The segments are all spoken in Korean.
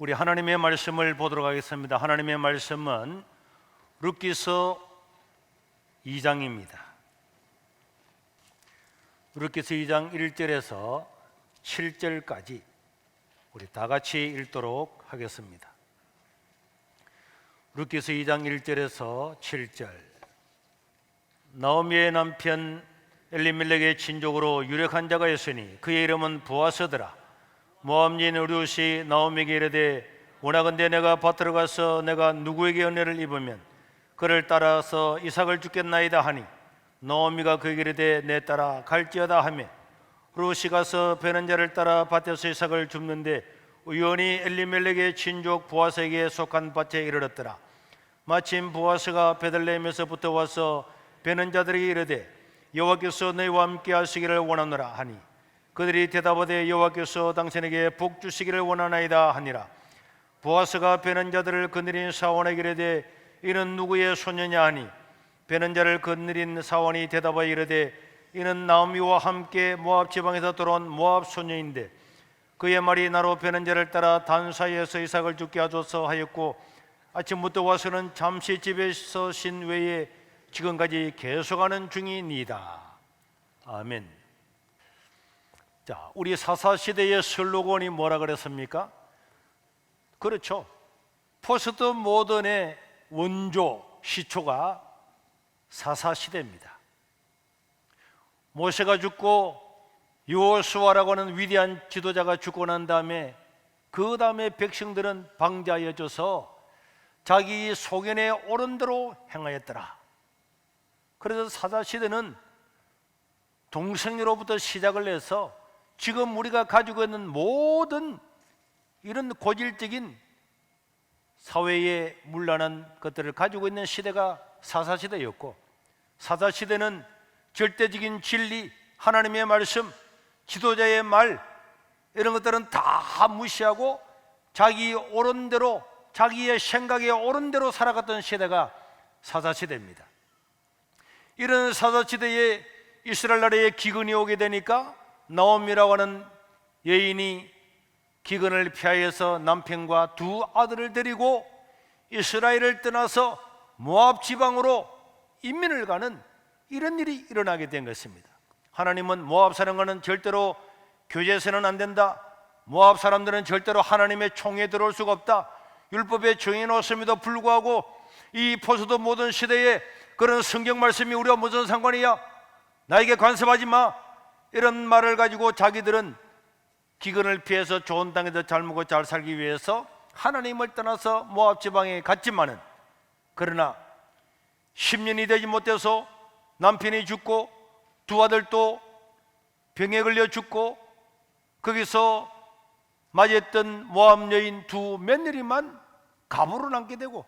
우리 하나님의 말씀을 보도록 하겠습니다. 하나님의 말씀은 룻기서 2장입니다. 룻기서 2장 1절에서 7절까지 우리 다 같이 읽도록 하겠습니다. 룻기서 2장 1절에서 7절. 나오미의 남편 엘리멜렉의 친족으로 유력한 자가 있으니 그의 이름은 보아스더라. 모압 여인 룻이 나오미에게 이르되 원하건대 내가 밭으로 가서 내가 누구에게 은혜를 입으면 그를 따라서 이삭을 주겠나이다 하니 나오미가 그에게 이르되 내 딸아 갈지어다 하며 룻이 가서 베는 자를 따라 밭에서 이삭을 줍는데 우연히 엘리멜렉의 친족 보아스에게 속한 밭에 이르렀더라. 마침 보아스가 베들레헴에서 붙어와서 베는 자들에게 이르되 여호와께서 너희와 함께 하시기를 원하노라 하니 그들이 대답하되 여호와께서 당신에게 복 주시기를 원하나이다 하니라. 보아스가 베는 자들을 거느린 사원에게 이르되 이는 누구의 소녀냐 하니 베는 자를 거느린 사원이 대답하여 이르되 이는 나오미와 함께 모압 지방에서 돌아온 모압 소녀인데 그의 말이 나로 베는 자를 따라 단 사이에서 이삭을 죽게 하소서 하였고 아침부터 와서는 잠시 집에서 쉰 외에 지금까지 계속하는 중이니이다. 아멘. 자, 우리 사사시대의 슬로건이 뭐라 그랬습니까? 그렇죠. 포스트 모던의 원조 시초가 사사시대입니다. 모세가 죽고 여호수아라고 하는 위대한 지도자가 죽고 난 다음에 그 다음에 백성들은 방자해져서 자기 소견에 옳은 대로 행하였더라. 그래서 사사시대는 동성애로부터 시작을 해서 지금 우리가 가지고 있는 모든 이런 고질적인 사회의 문란한 것들을 가지고 있는 시대가 사사시대였고, 사사시대는 절대적인 진리, 하나님의 말씀, 지도자의 말 이런 것들은 다 무시하고 자기 옳은 대로, 자기의 생각에 옳은 대로 살아갔던 시대가 사사시대입니다. 이런 사사시대에 이스라엘 나라에 기근이 오게 되니까 나오미라고 하는 여인이 기근을 피하여서 남편과 두 아들을 데리고 이스라엘을 떠나서 모압 지방으로 이민을 가는 이런 일이 일어나게 된 것입니다. 하나님은 모압 사람과는 절대로 교제해서는 안 된다. 모압 사람들은 절대로 하나님의 총에 들어올 수가 없다. 율법에 정해놓았음에도 불구하고 이 포스트 모던 시대에 그런 성경 말씀이 우리와 무슨 상관이야? 나에게 간섭하지 마. 이런 말을 가지고 자기들은 기근을 피해서 좋은 땅에서 잘 먹고 잘 살기 위해서 하나님을 떠나서 모압 지방에 갔지만은, 그러나 10년이 되지 못해서 남편이 죽고 두 아들도 병에 걸려 죽고 거기서 맞이했던 모압 여인 두 며느리만 가부로 남게 되고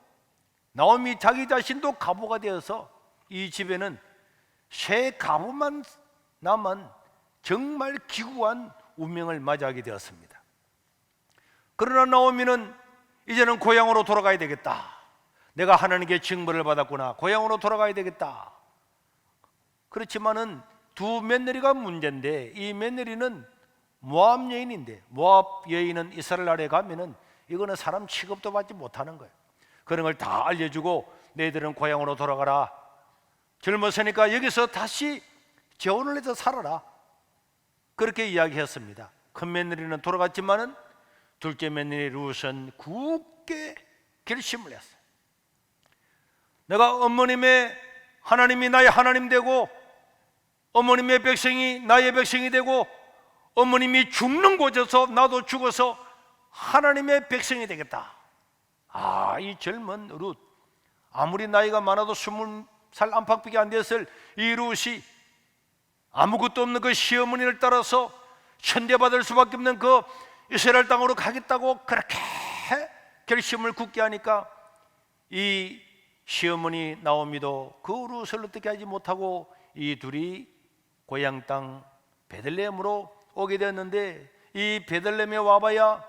나오미 자기 자신도 가부가 되어서 이 집에는 새 가부만 남은 정말 기구한 운명을 맞이하게 되었습니다. 그러나 나오미는 이제는 고향으로 돌아가야 되겠다. 내가 하나님께 징벌을 받았구나. 고향으로 돌아가야 되겠다. 그렇지만은 두 며느리가 문제인데 이 며느리는 모압 여인인데 모압 여인은 이스라엘 나라에 가면은 이거는 사람 취급도 받지 못하는 거예요. 그런 걸 다 알려주고 너희들은 고향으로 돌아가라. 젊었으니까 여기서 다시 재혼을 해서 살아라. 그렇게 이야기했습니다. 큰 며느리는 돌아갔지만은 둘째 며느리 룻은 굳게 결심을 했어요. 내가 어머님의 하나님이 나의 하나님 되고 어머님의 백성이 나의 백성이 되고 어머님이 죽는 곳에서 나도 죽어서 하나님의 백성이 되겠다. 이 젊은 룻, 아무리 나이가 많아도 20살 안팎밖에 안 됐을 이 룻이 아무것도 없는 그 시어머니를 따라서 천대받을 수밖에 없는 그 이스라엘 땅으로 가겠다고 그렇게 결심을 굳게 하니까 이 시어머니 나오미도 그 룻을 어떻게 하지 못하고 이 둘이 고향 땅 베들레헴으로 오게 되었는데, 이 베들레헴에 와봐야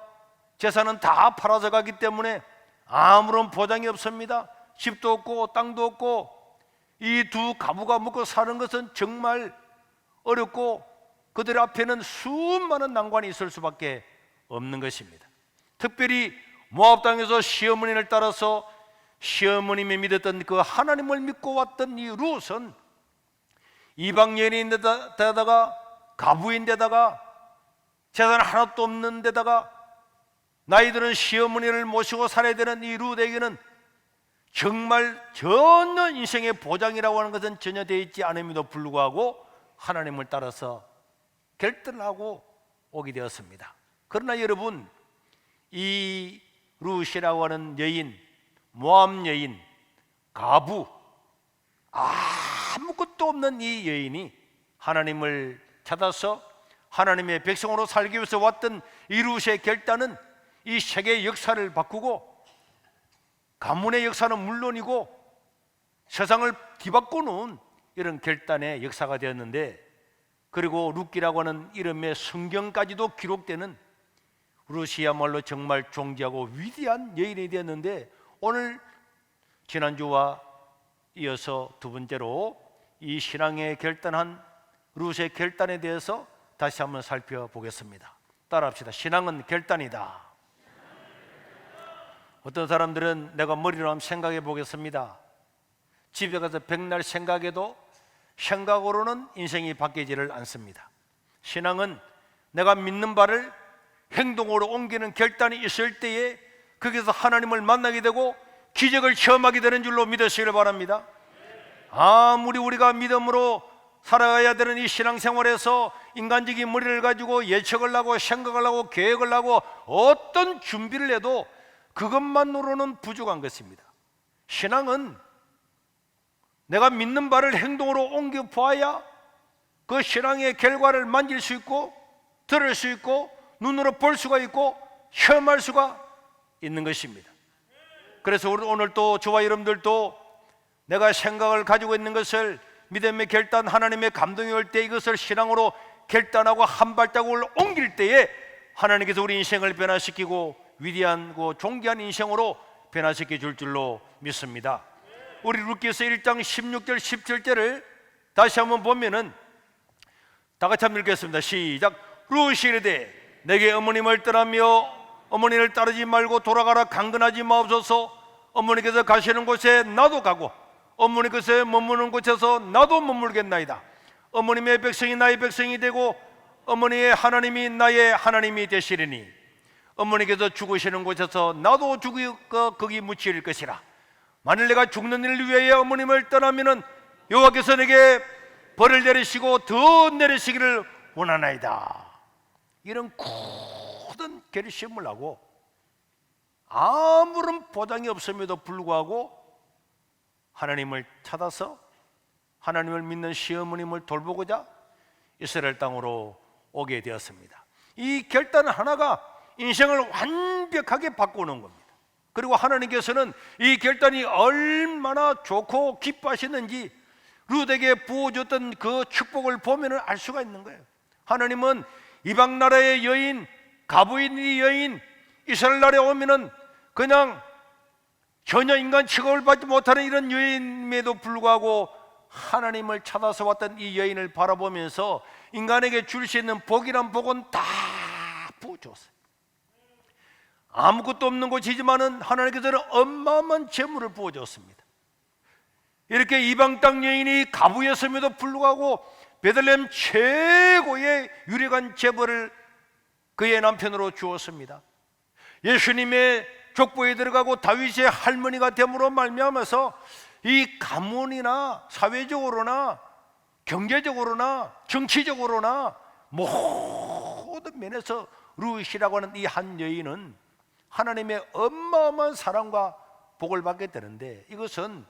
재산은 다 팔아서 가기 때문에 아무런 보장이 없습니다. 집도 없고 땅도 없고 이 두 가부가 먹고 사는 것은 정말 어렵고 그들 앞에는 수많은 난관이 있을 수밖에 없는 것입니다. 특별히 모압 땅에서 시어머니를 따라서 시어머님이 믿었던 그 하나님을 믿고 왔던 이 룻은 이방 여인인데다가 가부인데다가 재산 하나도 없는 데다가 나이 드는 시어머니를 모시고 살아야 되는 이 룻에게는 정말 전혀 인생의 보장이라고 하는 것은 전혀 되어 있지 않음에도 불구하고 하나님을 따라서 결단하고 오게 되었습니다. 그러나 여러분, 이 룻이라고 하는 여인, 모압 여인, 가부, 아무것도 없는 이 여인이 하나님을 찾아서 하나님의 백성으로 살기 위해서 왔던 이 룻의 결단은 이 세계의 역사를 바꾸고 가문의 역사는 물론이고 세상을 뒤바꾸는 이런 결단의 역사가 되었는데, 그리고 룻기라고 하는 이름의 성경까지도 기록되는 룻이야말로 정말 존귀하고 위대한 여인이 되었는데, 오늘 지난주와 이어서 두 번째로 이 신앙의 결단한 룻의 결단에 대해서 다시 한번 살펴보겠습니다. 따라합시다. 신앙은 결단이다. 어떤 사람들은 내가 머리로 한번 생각해 보겠습니다. 집에 가서 백날 생각해도 생각으로는 인생이 바뀌지를 않습니다. 신앙은 내가 믿는 바를 행동으로 옮기는 결단이 있을 때에 거기서 하나님을 만나게 되고 기적을 체험하게 되는 줄로 믿으시길 바랍니다. 아무리 우리가 믿음으로 살아가야 되는 이 신앙생활에서 인간적인 머리를 가지고 예측을 하고 생각을 하고 계획을 하고 어떤 준비를 해도 그것만으로는 부족한 것입니다. 신앙은 내가 믿는 바를 행동으로 옮겨 보아야 그 신앙의 결과를 만질 수 있고 들을 수 있고 눈으로 볼 수가 있고 체험할 수가 있는 것입니다. 그래서 오늘 또 저와 여러분들도 내가 생각을 가지고 있는 것을 믿음의 결단, 하나님의 감동이 올 때 이것을 신앙으로 결단하고 한 발자국을 옮길 때에 하나님께서 우리 인생을 변화시키고 위대한 존귀한 인생으로 변화시켜 줄 줄로 믿습니다. 우리 룻기서 1장 16절 17절을 다시 한번 보면은 다 같이 한번 읽겠습니다. 시작. 룻이 이르되 내게 어머님을 떠나며 어머니를 따르지 말고 돌아가라 강건하지 마옵소서. 어머니께서 가시는 곳에 나도 가고 어머니께서 머무는 곳에서 나도 머물겠나이다. 어머님의 백성이 나의 백성이 되고 어머니의 하나님이 나의 하나님이 되시리니 어머니께서 죽으시는 곳에서 나도 거기 묻힐 것이라. 만일 내가 죽는 일을 위하여 어머님을 떠나면은 여호와께서 내게 벌을 내리시고 더 내리시기를 원하나이다. 이런 굳은 결심을 하고 아무런 보장이 없음에도 불구하고 하나님을 찾아서 하나님을 믿는 시어머님을 돌보고자 이스라엘 땅으로 오게 되었습니다. 이 결단 하나가 인생을 완벽하게 바꾸는 겁니다. 그리고 하나님께서는 이 결단이 얼마나 좋고 기뻐하시는지 룻에게 부어줬던 그 축복을 보면 알 수가 있는 거예요. 하나님은 이방 나라의 여인, 가부인의 여인, 이스라엘 나라에 오면은 그냥 전혀 인간 취급을 받지 못하는 이런 여인임에도 불구하고 하나님을 찾아서 왔던 이 여인을 바라보면서 인간에게 줄 수 있는 복이란 복은 다 부어줬어요. 아무것도 없는 곳이지만은 하나님께서는 어마어마한 재물을 부어줬습니다. 이렇게 이방 땅 여인이 가부였음에도 불구하고 베들레헴 최고의 유력한 재벌을 그의 남편으로 주었습니다. 예수님의 족보에 들어가고 다윗의 할머니가 됨으로 말미암아서 이 가문이나 사회적으로나 경제적으로나 정치적으로나 모든 면에서 룻이라고 하는 이 한 여인은 하나님의 어마어마한 사랑과 복을 받게 되는데, 이것은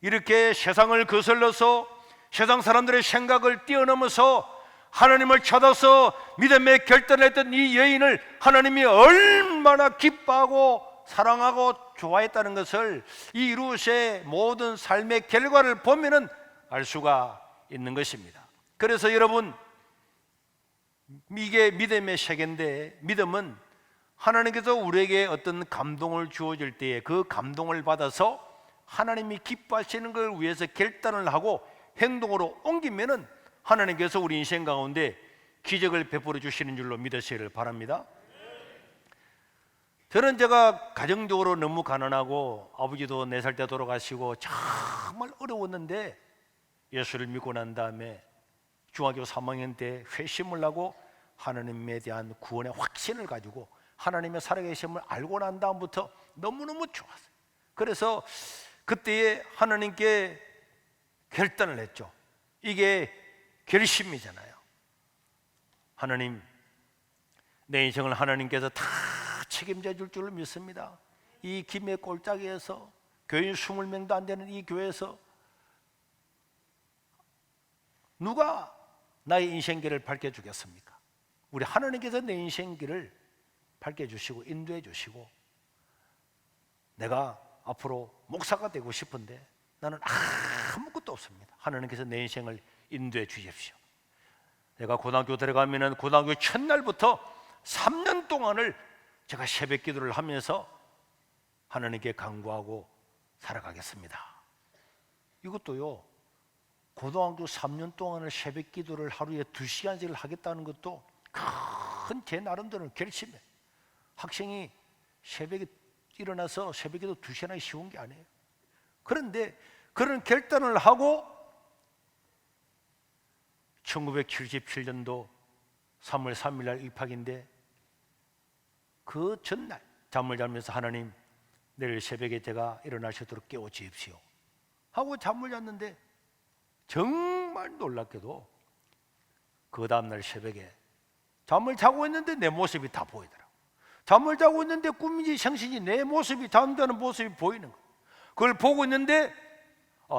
이렇게 세상을 거슬러서 세상 사람들의 생각을 뛰어넘어서 하나님을 찾아서 믿음의 결단을 했던 이 여인을 하나님이 얼마나 기뻐하고 사랑하고 좋아했다는 것을 이 룻의 모든 삶의 결과를 보면은 알 수가 있는 것입니다. 그래서 여러분, 이게 믿음의 세계인데, 믿음은 하나님께서 우리에게 어떤 감동을 주어질 때에 그 감동을 받아서 하나님이 기뻐하시는 걸 위해서 결단을 하고 행동으로 옮기면은 하나님께서 우리 인생 가운데 기적을 베풀어 주시는 줄로 믿으시기를 바랍니다. 저는 제가 가정적으로 너무 가난하고 아버지도 4살 때 돌아가시고 정말 어려웠는데 예수를 믿고 난 다음에 중학교 3학년 때 회심을 하고 하나님에 대한 구원의 확신을 가지고 하나님의 살아계심을 알고 난 다음부터 너무너무 좋았어요. 그래서 그때에 하나님께 결단을 했죠. 이게 결심이잖아요. 하나님, 내 인생을 하나님께서 다 책임져 줄 줄을 믿습니다. 이 김해 골짜기에서 교인 20명도 안 되는 이 교회에서 누가 나의 인생길을 밝혀주겠습니까? 우리 하나님께서 내 인생길을 밝혀주시고 인도해 주시고 내가 앞으로 목사가 되고 싶은데 나는 아무것도 없습니다. 하나님께서 내 인생을 인도해 주십시오. 내가 고등학교 들어가면 고등학교 첫날부터 3년 동안을 제가 새벽 기도를 하면서 하나님께 간구하고 살아가겠습니다. 이것도요, 고등학교 3년 동안을 새벽 기도를 하루에 2시간씩을 하겠다는 것도 큰 제 나름대로 결심이에요. 학생이 새벽에 일어나서 새벽 기도 2시간 하기 쉬운 게 아니에요. 그런데 그런 결단을 하고 1977년도 3월 3일 날 입학인데 그 전날 잠을 자면서 하나님, 내일 새벽에 제가 일어날 수 있도록 깨워주십시오 하고 잠을 잤는데 정말 놀랍게도 그 다음날 새벽에 잠을 자고 있는데 내 모습이 다 보이더라고요. 잠을 자고 있는데 꿈인지 생신지 내 모습이, 잠자는 모습이 보이는 거예요. 그걸 보고 있는데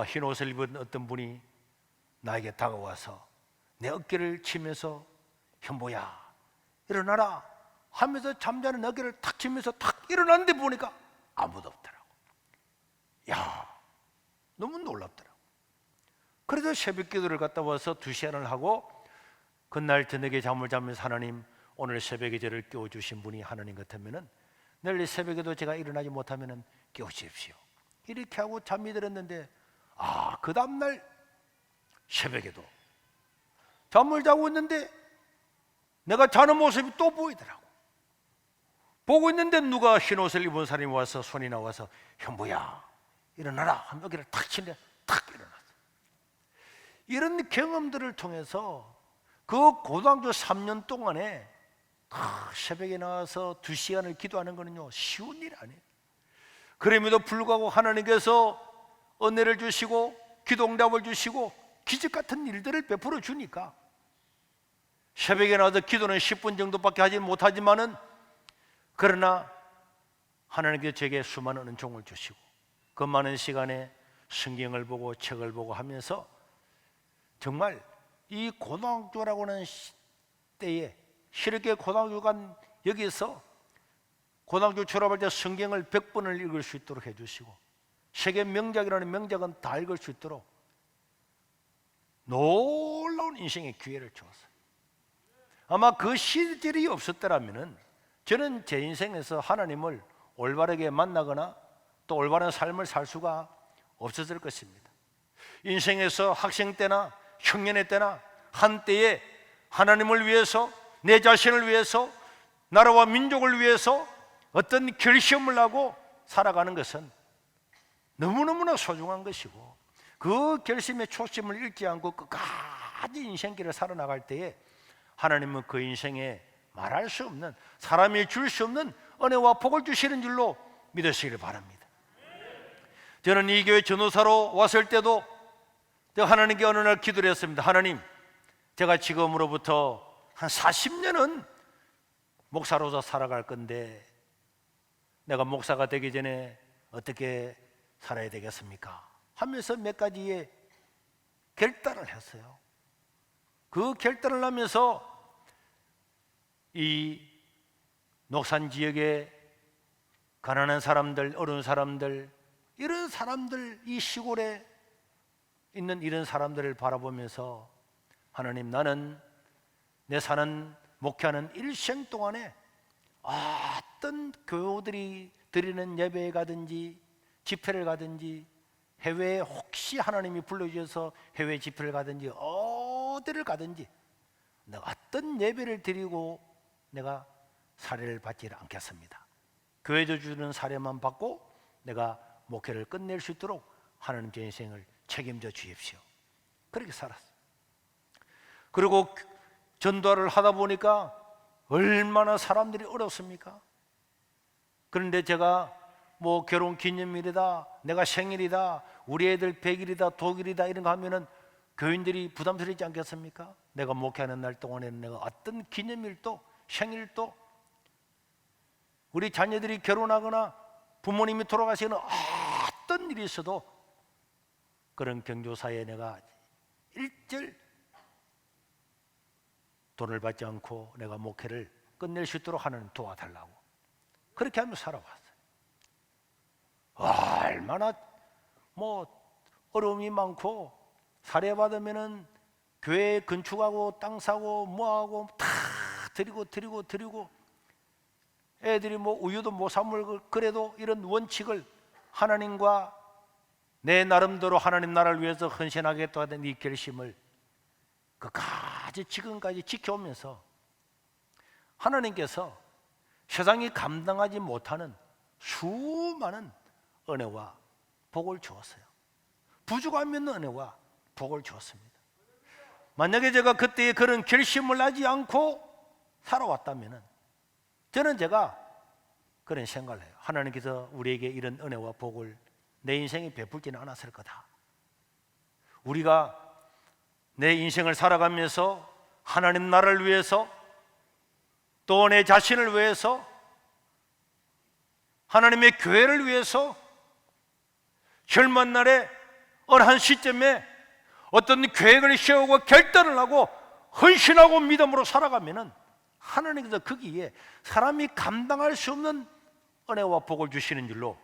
흰 옷을 입은 어떤 분이 나에게 다가와서 내 어깨를 치면서 현보야 일어나라 하면서 잠자는 어깨를 탁 치면서 탁 일어났는데 보니까 아무도 없더라고. 야, 너무 놀랍더라고. 그래서 새벽 기도를 갔다 와서 2시간을 하고 그날 저녁에 잠을 자면서 하나님, 오늘 새벽에 저를 깨워주신 분이 하나님 같으면 내일 새벽에도 제가 일어나지 못하면 깨워주십시오 이렇게 하고 잠이 들었는데 그 다음날 새벽에도 잠을 자고 있는데 내가 자는 모습이 또 보이더라고. 보고 있는데 누가 흰 옷을 입은 사람이 와서 손이 나와서 현보야 일어나라 하면 여기를 탁 치는데 탁 일어났어. 이런 경험들을 통해서 그 고등학교 3년 동안에 새벽에 나와서 2시간을 기도하는 거는요 쉬운 일 아니에요. 그럼에도 불구하고 하나님께서 은혜를 주시고 기도응답을 주시고 기적 같은 일들을 베풀어 주니까 새벽에 나와서 기도는 10분 정도밖에 하지 못하지만은 그러나 하나님께서 제게 수많은 은총을 주시고 그 많은 시간에 성경을 보고 책을 보고 하면서 정말 이 고등학교라고 하는 때에 이렇게 고등학교 간 여기서 고등학교 졸업할 때 성경을 100번을 읽을 수 있도록 해주시고 세계 명작이라는 명작은 다 읽을 수 있도록 놀라운 인생의 기회를 주었어요. 아마 그 시절이 없었더라면 저는 제 인생에서 하나님을 올바르게 만나거나 또 올바른 삶을 살 수가 없었을 것입니다. 인생에서 학생 때나 청년의 때나 한때에 하나님을 위해서, 내 자신을 위해서, 나라와 민족을 위해서 어떤 결심을 하고 살아가는 것은 너무너무나 소중한 것이고 그 결심의 초심을 잃지 않고 끝까지 인생길을 살아나갈 때에 하나님은 그 인생에 말할 수 없는, 사람이 줄 수 없는 은혜와 복을 주시는 줄로 믿으시기를 바랍니다. 저는 이 교회 전도사로 왔을 때도 제가 하나님께 어느 날 기도를 했습니다. 하나님, 제가 지금으로부터 한 40년은 목사로서 살아갈 건데 내가 목사가 되기 전에 어떻게 살아야 되겠습니까? 하면서 몇 가지의 결단을 했어요. 그 결단을 하면서 이 녹산 지역의 가난한 사람들, 어려운 사람들, 이런 사람들, 이 시골에 있는 이런 사람들을 바라보면서 하나님, 나는 내 사는 목회하는 일생 동안에 어떤 교우들이 드리는 예배에 가든지 집회를 가든지 해외에 혹시 하나님이 불러주셔서 해외 집회를 가든지 어디를 가든지 내가 어떤 예배를 드리고 내가 사례를 받지 않겠습니다. 교회에서 주는 사례만 받고 내가 목회를 끝낼 수 있도록 하나님 제 인생을 책임져 주십시오. 그렇게 살았어요. 그리고 전도를 하다 보니까 얼마나 사람들이 어렵습니까? 그런데 제가 뭐 결혼 기념일이다, 내가 생일이다, 우리 애들 100일이다, 독일이다 이런 거 하면은 교인들이 부담스럽지 않겠습니까? 내가 목회하는 날 동안에는 내가 어떤 기념일도 생일도 우리 자녀들이 결혼하거나 부모님이 돌아가시는 어떤 일이 있어도 그런 경조사에 내가 일절 돈을 받지 않고 내가 목회를 끝낼 수 있도록 하나님 도와달라고 그렇게 하며 살아왔어요. 얼마나 뭐 어려움이 많고 사례받으면은 교회 건축하고 땅 사고 뭐하고 다 드리고 애들이 뭐 우유도 못 사 먹을 그래도 이런 원칙을 하나님과 내 나름대로 하나님 나라를 위해서 헌신하겠다 하는 이 결심을 끝까지 지금까지 지켜오면서 하나님께서 세상이 감당하지 못하는 수많은 은혜와 복을 주었어요. 부족함이 없는 은혜와 복을 주었습니다. 만약에 제가 그때의 그런 결심을 하지 않고 살아왔다면 저는 제가 그런 생각을 해요. 하나님께서 우리에게 이런 은혜와 복을 내 인생에 베풀지는 않았을 거다. 우리가 내 인생을 살아가면서 하나님 나라를 위해서 또 내 자신을 위해서 하나님의 교회를 위해서 젊은 날에 어느 한 시점에 어떤 계획을 세우고 결단을 하고 헌신하고 믿음으로 살아가면은 하나님께서 거기에 사람이 감당할 수 없는 은혜와 복을 주시는 줄로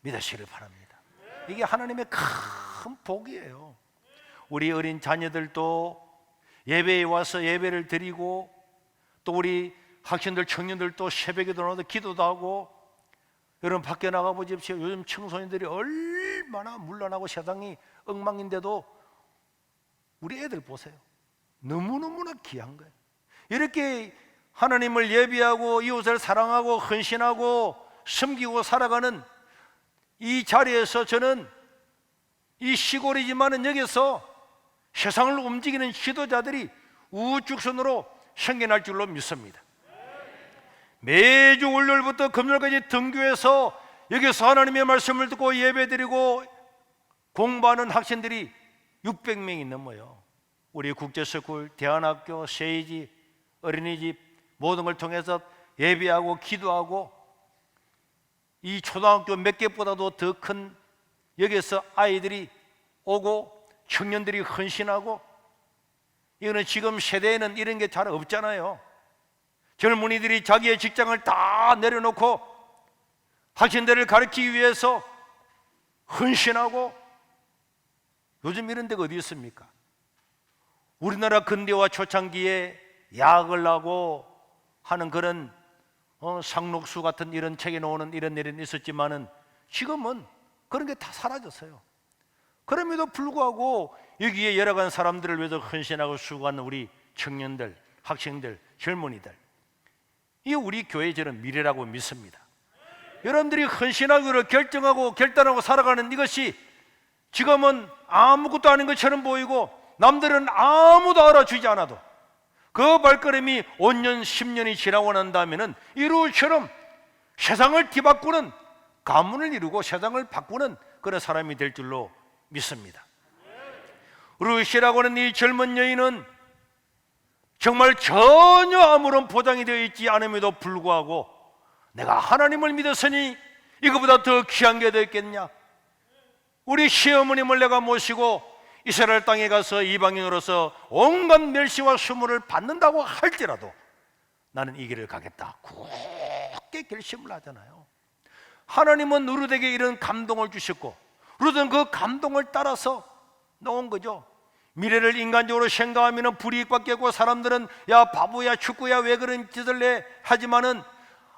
믿으시길 바랍니다. 이게 하나님의 큰 복이에요. 우리 어린 자녀들도 예배에 와서 예배를 드리고 또 우리 학생들 청년들도 새벽에도 나와서 기도도 하고 여러분 밖에 나가 보십시오. 요즘 청소년들이 얼마나 문란하고 세상이 엉망인데도 우리 애들 보세요. 너무너무나 귀한 거예요. 이렇게 하나님을 예비하고 이웃을 사랑하고 헌신하고 섬기고 살아가는 이 자리에서 저는 이 시골이지만은 여기서 세상을 움직이는 지도자들이 우후죽순으로 생겨날 줄로 믿습니다. 매주 월요일부터 금요일까지 등교해서 여기서 하나님의 말씀을 듣고 예배드리고 공부하는 학생들이 600명이 넘어요. 우리 국제스쿨, 대안학교, 세이지, 어린이집 모든 걸 통해서 예배하고 기도하고 이 초등학교 몇 개보다도 더 큰 여기서 아이들이 오고 청년들이 헌신하고 이거는 지금 세대에는 이런 게 잘 없잖아요. 젊은이들이 자기의 직장을 다 내려놓고 학생들을 가르치기 위해서 헌신하고 요즘 이런 데가 어디 있습니까? 우리나라 근대화 초창기에 야학을 하고 하는 그런 상록수 같은 이런 책에 나오는 이런 일은 있었지만은 지금은 그런 게 다 사라졌어요. 그럼에도 불구하고 여기에 여러 가지 사람들을 위해서 헌신하고 수고하는 우리 청년들, 학생들, 젊은이들 이 우리 교회의 저는 미래라고 믿습니다. 여러분들이 헌신하기로 결정하고 결단하고 살아가는 이것이 지금은 아무것도 아닌 것처럼 보이고 남들은 아무도 알아주지 않아도 그 발걸음이 5년, 10년이 지나고 난 다음에는 이루처럼 세상을 뒤바꾸는 가문을 이루고 세상을 바꾸는 그런 사람이 될 줄로 믿습니다. 루시라고 하는 이 젊은 여인은 정말 전혀 아무런 보장이 되어 있지 않음에도 불구하고 내가 하나님을 믿었으니 이거보다 더 귀한 게 더 있겠냐? 우리 시어머님을 내가 모시고 이스라엘 땅에 가서 이방인으로서 온갖 멸시와 수모를 받는다고 할지라도 나는 이 길을 가겠다 굳게 결심을 하잖아요. 하나님은 루드에게 이런 감동을 주셨고 루드는 그 감동을 따라서 나온 거죠. 미래를 인간적으로 생각하면 불이익밖에 없고 사람들은 야 바보야 축구야 왜 그런 짓을 해 하지만은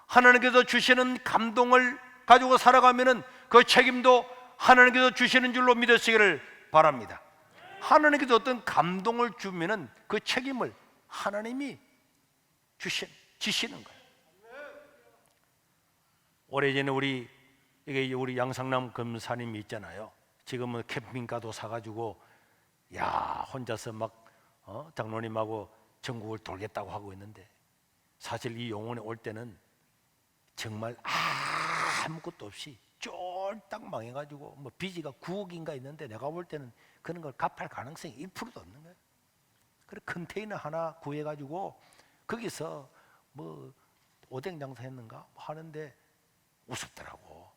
하나님께서 주시는 감동을 가지고 살아가면은 그 책임도 하나님께서 주시는 줄로 믿으시기를 바랍니다. 하나님께서 어떤 감동을 주면은 그 책임을 하나님이 지시는 거예요. 오래전에 우리 양상남 검사님이 있잖아요. 지금은 캠핑카도 사가지고 혼자서 막 장로님하고 전국을 돌겠다고 하고 있는데, 사실 이 용원에 올 때는 정말 아무것도 없이 쫄딱 망해가지고 뭐 빚이가 9억인가 있는데, 내가 볼 때는 그런 걸 갚을 가능성이 1%도 없는 거예요. 그래 컨테이너 하나 구해가지고 거기서 뭐 오뎅 장사했는가 하는데 우습더라고.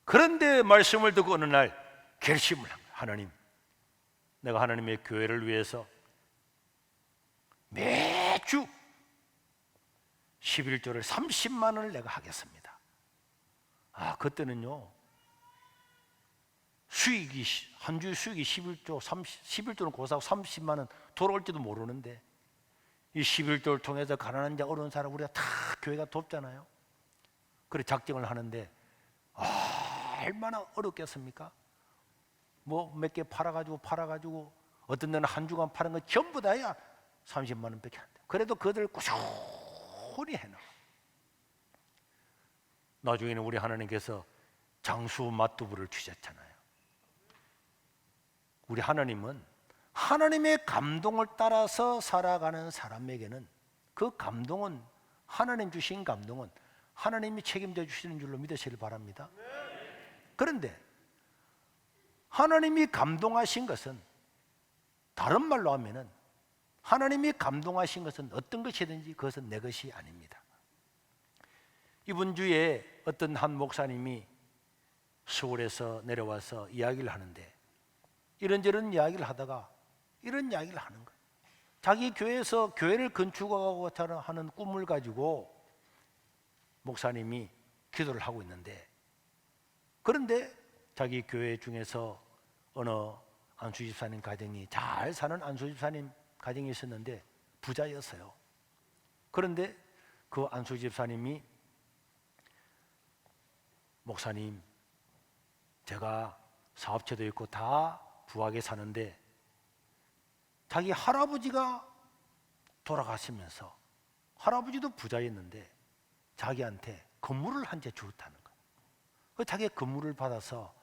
그런데 말씀을 듣고 어느 날 결심을 한 거예요. 하나님, 내가 하나님의 교회를 위해서 매주 11조를 30만 원을 내가 하겠습니다. 그때는요, 수익이 한 주 수익이 11조, 11조는 고사하고 30만 원 돌아올지도 모르는데, 이 11조를 통해서 가난한 자, 어려운 사람 우리가 다 교회가 돕잖아요. 그래 작정을 하는데 얼마나 어렵겠습니까? 뭐 몇 개 팔아가지고 어떤 데는 한 주간 파는 거 전부 다야 30만 원밖에 안 돼. 그래도 그들 꾸준히 해놔. 나중에는 우리 하나님께서 장수 맛두부를 주셨잖아요. 우리 하나님은 하나님의 감동을 따라서 살아가는 사람에게는 그 감동은, 하나님 주신 감동은 하나님이 책임져 주시는 줄로 믿으시길 바랍니다. 그런데 하나님이 감동하신 것은, 다른 말로 하면은 하나님이 감동하신 것은 어떤 것이든지 그것은 내 것이 아닙니다. 이번 주에 어떤 한 목사님이 서울에서 내려와서 이야기를 하는데, 이런저런 이야기를 하다가 이런 이야기를 하는 거예요. 자기 교회에서 교회를 건축하고 하는 꿈을 가지고 목사님이 기도를 하고 있는데, 그런데 자기 교회 중에서 어느 안수 집사님 가정이, 잘 사는 안수 집사님 가정이 있었는데 부자였어요. 그런데 그 안수 집사님이, 목사님, 제가 사업체도 있고 다 부하게 사는데 자기 할아버지가 돌아가시면서, 할아버지도 부자였는데 자기한테 건물을 한 채 주었다는 거예요. 그 자기 건물을 받아서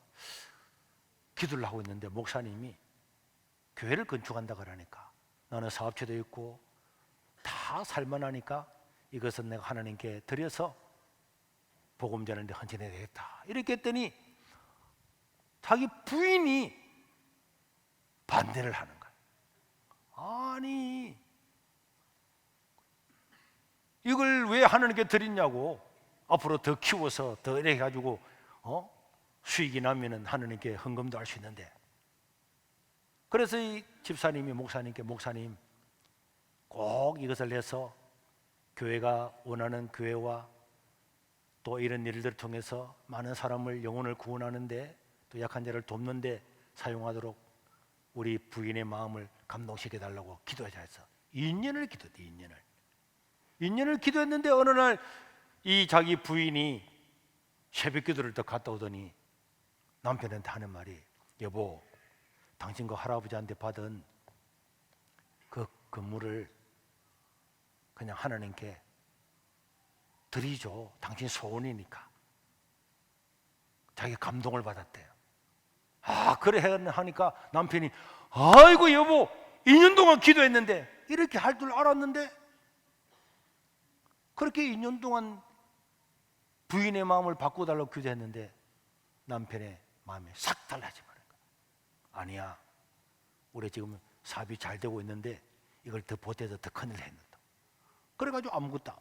기도를 하고 있는데, 목사님이 교회를 건축한다 그러니까, 나는 사업체도 있고 다 살만하니까 이것은 내가 하나님께 드려서 복음 전하는데 헌신해야 되겠다, 이렇게 했더니 자기 부인이 반대를 하는 거예요. 아니, 이걸 왜 하나님께 드리냐고, 앞으로 더 키워서 더 이렇게 해가지고 수익이 나면은 하나님께 헌금도 할 수 있는데. 그래서 이 집사님이 목사님께, 목사님, 꼭 이것을 해서 교회가 원하는 교회와 또 이런 일들을 통해서 많은 사람을, 영혼을 구원하는데 또 약한 자를 돕는데 사용하도록 우리 부인의 마음을 감동시켜 달라고 기도하자 해서 2년을 기도했대. 2년을 기도했는데 어느 날 이 자기 부인이 새벽 기도를 더 갔다 오더니 남편한테 하는 말이, 여보, 당신 그 할아버지한테 받은 그 건물을 그냥 하나님께 드리죠. 당신 소원이니까. 자기 감동을 받았대요. 그래 하니까 남편이, 아이고 여보, 2년 동안 기도했는데, 이렇게 할 줄 알았는데. 그렇게 2년 동안 부인의 마음을 바꿔달라고 기도했는데 남편의 마음이 싹 달라지버린 거야. 아니야, 우리 지금 사업이 잘 되고 있는데 이걸 더 보태서 더 큰일 했는다. 그래가지고 아무것도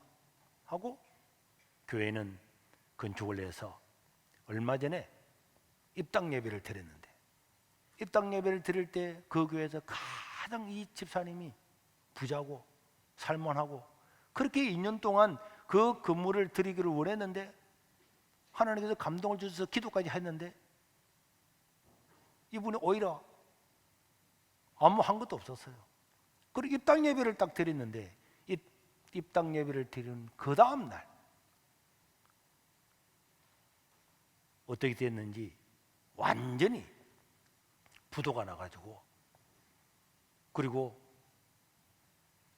하고 교회는 건축을 해서 얼마 전에 입당 예배를 드렸는데, 입당 예배를 드릴 때 그 교회에서 가장 이 집사님이 부자고 살만하고, 그렇게 2년 동안 그 건물을 드리기를 원했는데 하나님께서 감동을 주셔서 기도까지 했는데, 이분이 오히려 아무 한 것도 없었어요. 그리고 입당 예배를 딱 드렸는데, 입당 예배를 드린 그 다음 날 어떻게 됐는지 완전히 부도가 나가지고, 그리고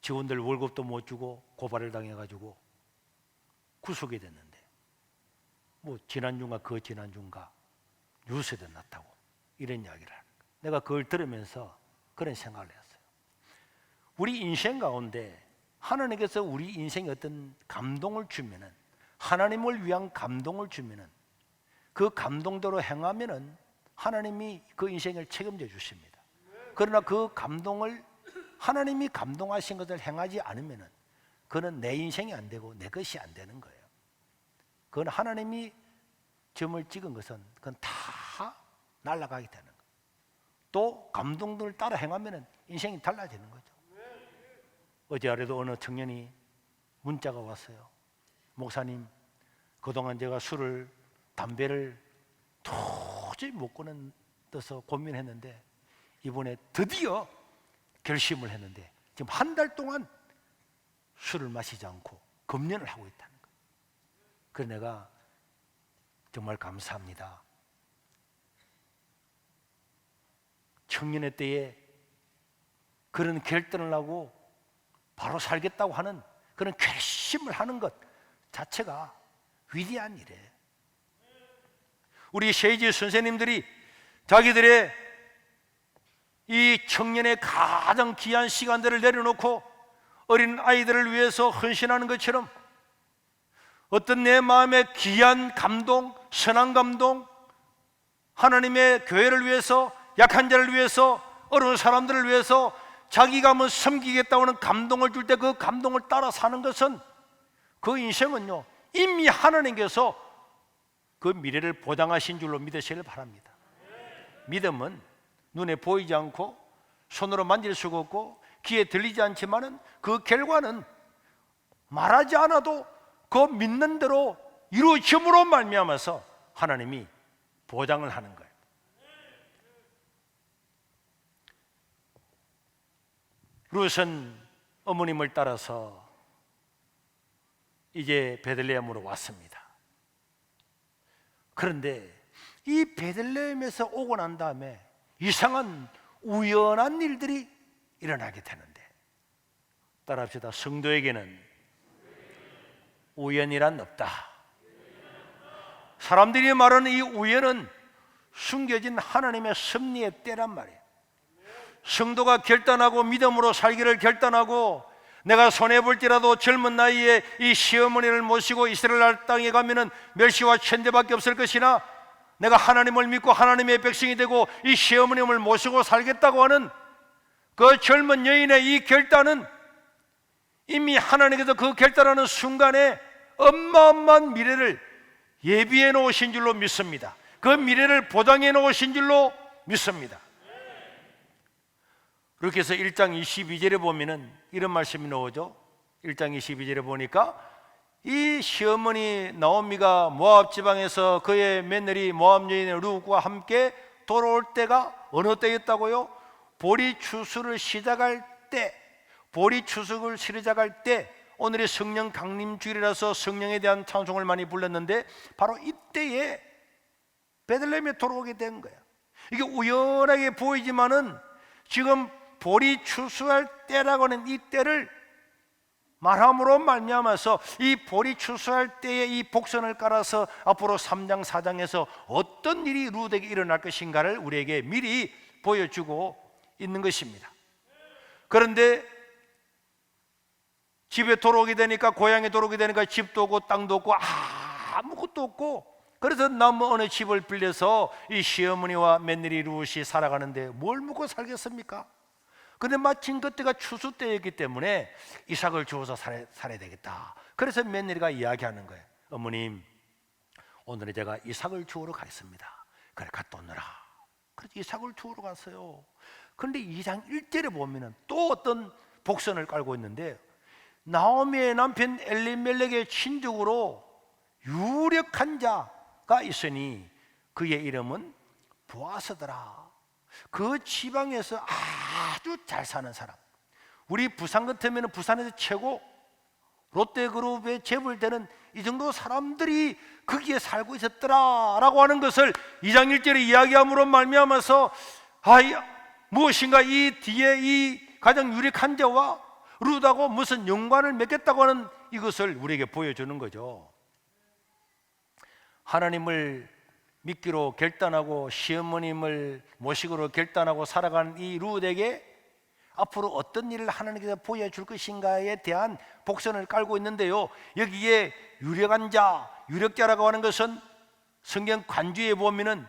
직원들 월급도 못 주고 고발을 당해가지고 구속이 됐는데, 뭐 지난주인가 그 지난주인가 뉴스에도 났다고 이런 이야기를 하는 거예요. 내가 그걸 들으면서 그런 생각을 했어요. 우리 인생 가운데 하나님께서 우리 인생에 어떤 감동을 주면은, 하나님을 위한 감동을 주면은 그 감동대로 행하면은 하나님이 그 인생을 책임져 주십니다. 그러나 그 감동을 하나님이 감동하신 것을 행하지 않으면은 그는 내 인생이 안 되고 내 것이 안 되는 거예요. 그건 하나님이 점을 찍은 것은 그건 다 날아가게 되는 거예요. 또 감동들을 따라 행하면은 인생이 달라지는 거죠. 어제 아래도 어느 청년이 문자가 왔어요. 목사님, 그동안 제가 술을, 담배를 도저히 못 끊어서 고민했는데 이번에 드디어 결심을 했는데 지금 한 달 동안 술을 마시지 않고 금연을 하고 있다는 거예요. 그래서 내가 정말 감사합니다. 청년의 때에 그런 결단을 하고 바로 살겠다고 하는 그런 결심을 하는 것 자체가 위대한 일이에요. 우리 세이지 선생님들이 자기들의 이 청년의 가장 귀한 시간들을 내려놓고 어린 아이들을 위해서 헌신하는 것처럼 어떤 내 마음의 귀한 감동, 선한 감동, 하나님의 교회를 위해서, 약한 자를 위해서, 어려운 사람들을 위해서 자기가 한번 섬기겠다고 하는 감동을 줄 때 그 감동을 따라 사는 것은, 그 인생은요 이미 하나님께서 그 미래를 보장하신 줄로 믿으시길 바랍니다. 믿음은 눈에 보이지 않고 손으로 만질 수가 없고 귀에 들리지 않지만은 그 결과는 말하지 않아도 그 믿는 대로 이루어짐으로 말미암아서 하나님이 보장을 하는 거예요. 룻은 어머님을 따라서 이제 베들레헴으로 왔습니다. 그런데 이 베들레헴에서 오고 난 다음에 이상한 우연한 일들이 일어나게 되는데, 따라합시다. 성도에게는 우연이란 없다. 사람들이 말하는 이 우연은 숨겨진 하나님의 섭리의 때란 말이에요. 성도가 결단하고 믿음으로 살기를 결단하고 내가 손해볼지라도 젊은 나이에 이 시어머니를 모시고 이스라엘 땅에 가면은 멸시와 천대밖에 없을 것이나 내가 하나님을 믿고 하나님의 백성이 되고 이 시어머님을 모시고 살겠다고 하는 그 젊은 여인의 이 결단은 이미 하나님께서 그 결단하는 순간에 어마어마한 미래를 예비해 놓으신 줄로 믿습니다. 그 미래를 보장해 놓으신 줄로 믿습니다. 그렇게 해서 1장 22절에 보면은 이런 말씀이 나오죠. 1장 22절에 보니까 이 시어머니 나오미가 모압 지방에서 그의 며느리 모압 여인 룻과 함께 돌아올 때가 어느 때였다고요? 보리 추수를 시작할 때, 보리 추수를 시작할 때, 오늘이 성령 강림 주일이라서 성령에 대한 찬송을 많이 불렀는데 바로 이때에 베들레헴에 돌아오게 된 거야. 이게 우연하게 보이지만은 지금 보리 추수할 때라고 하는 이 때를 말함으로 말미암아서 이 보리 추수할 때에 이 복선을 깔아서 앞으로 3장 4장에서 어떤 일이 룻에게 일어날 것인가를 우리에게 미리 보여주고 있는 것입니다. 그런데 집에 돌아오게 되니까, 고향에 돌아오게 되니까 집도 없고 땅도 없고 아무것도 없고, 그래서 나무 어느 집을 빌려서 이 시어머니와 며느리 룻이 살아가는데 뭘 먹고 살겠습니까? 근데 마침 그때가 추수 때였기 때문에 이삭을 주어서 살아야 되겠다. 그래서 며느리가 이야기하는 거예요. 어머님, 오늘은 제가 이삭을 주우러 가겠습니다. 그래, 갔다 오느라. 그래서 이삭을 주우러 갔어요. 그런데 2장 1절에 보면은 또 어떤 복선을 깔고 있는데, 나오미의 남편 엘리멜렉의 친족으로 유력한 자가 있으니 그의 이름은 보아스더라. 그 지방에서 아주 잘 사는 사람, 우리 부산 같으면 부산에서 최고 롯데그룹의 재벌되는 이 정도 사람들이 거기에 살고 있었더라라고 하는 것을 2장 1절에 이야기함으로 말미암아서 무엇인가 이 뒤에 이 가장 유력한 자와 룻하고 무슨 연관을 맺겠다고 하는 이것을 우리에게 보여주는 거죠. 하나님을 믿기로 결단하고 시어머님을 모시기로 결단하고 살아가는 이 룻에게 앞으로 어떤 일을 하나님께서 보여줄 것인가에 대한 복선을 깔고 있는데요, 여기에 유력한 자, 유력자라고 하는 것은 성경 관주에 보면은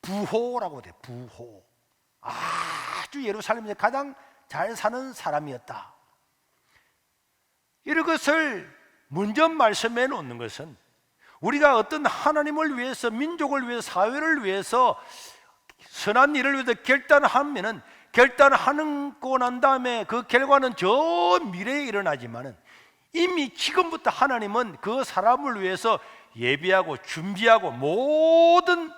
부호라고 돼. 부호. 아주 예루살렘에서 가장 잘 사는 사람이었다. 이런 것을 먼저 말씀해 놓는 것은 우리가 어떤 하나님을 위해서, 민족을 위해서, 사회를 위해서 선한 일을 위해서 결단하면은 결단하고 난 다음에 그 결과는 저 미래에 일어나지만은 이미 지금부터 하나님은 그 사람을 위해서 예비하고 준비하고 모든